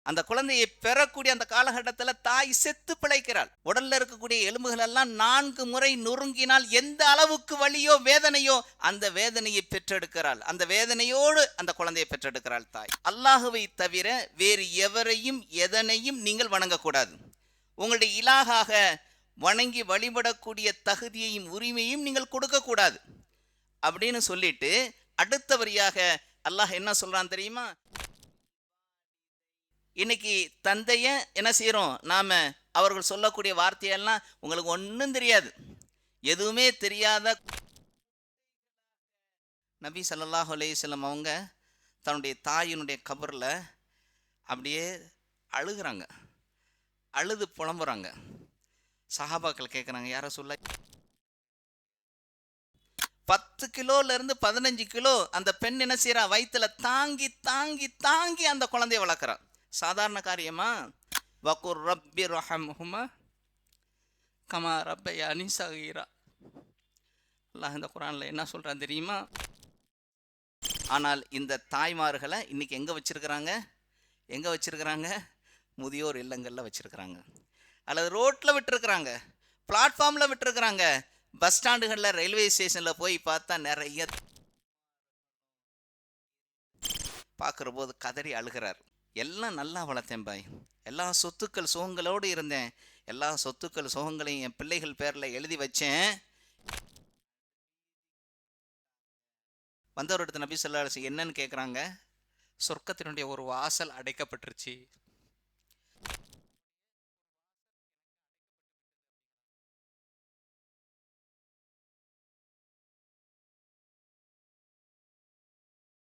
அந்த குழந்தையை பெறக்கூடிய அந்த காலகட்டத்தில் தாய் செத்து பிழைக்கிறாள். உடல்ல இருக்கக்கூடிய எலும்புகள் எல்லாம் 4 முறை நொறுங்கினால் எந்த அளவுக்கு வலியோ வேதனையோ அந்த வேதனையை பெற்றெடுக்கிறாள். அந்த வேதனையோடு அந்த குழந்தையை பெற்றெடுக்கிறாள் தாய். அல்லாஹுவை தவிர வேறு எவரையும் எதனையும் நீங்கள் வணங்கக்கூடாது. உங்களுடைய இலாகாக வணங்கி வழிபடக்கூடிய தகுதியையும் உரிமையும் நீங்கள் கொடுக்க கூடாது அப்படின்னு சொல்லிட்டு அடுத்த வரியாக அல்லாஹ் என்ன சொல்றான் தெரியுமா? இன்னைக்கு தந்தைய என்ன செய்யறோம் நாம? அவர்கள் சொல்லக்கூடிய வார்த்தையெல்லாம் உங்களுக்கு ஒன்றும் தெரியாது, எதுவுமே தெரியாத நபி ஸல்லல்லாஹு அலைஹி வஸல்லம் அவங்க தன்னுடைய தாயினுடைய கபர்ல அப்படியே அழுகுறாங்க, அழுது புலம்புறாங்க. சஹாபாக்கள் கேட்குறாங்க, யார சொல்ல 10 கிலோல இருந்து 15 கிலோ அந்த பெண் என்ன செய்யறா? வயிற்றுல தாங்கி தாங்கி தாங்கி அந்த குழந்தைய வளர்க்குறா. சாதாரண காரியமா? வகுர் ரப்பி ரஹம்ஹுமா கமா ரப்பயானி சகீரா. அல்லாஹ் இந்த குர்ஆன்ல என்ன சொல்றான் தெரியுமா? ஆனால் இந்த தாய்மார்களை இன்னைக்கு எங்க வச்சிருக்கிறாங்க? எங்க வச்சிருக்கிறாங்க? முதியோர் இல்லங்களில் வச்சிருக்கிறாங்க, அல்லது ரோட்டில் விட்டுருக்குறாங்க, பிளாட்ஃபார்மில் விட்டுருக்குறாங்க. பஸ் ஸ்டாண்டுகளில், ரயில்வே ஸ்டேஷனில் போய் பார்த்தா நிறைய பார்க்குற போது கதறி அழுகிறார். எல்லாம் நல்லா வளர்த்தேன் பாய், எல்லா சொத்துக்கள் சுகங்களோடு இருந்தேன், எல்லா சொத்துக்கள் சுகங்களையும் என் பிள்ளைகள் பேரில் எழுதி வச்சேன். வந்தவர் இடத்துல நபி ஸல்லல்லாஹு அலைஹி வஸல்லம் என்னன்னு கேட்குறாங்க? சொர்க்கத்தினுடைய ஒரு வாசல் அடைக்கப்பட்டுருச்சு.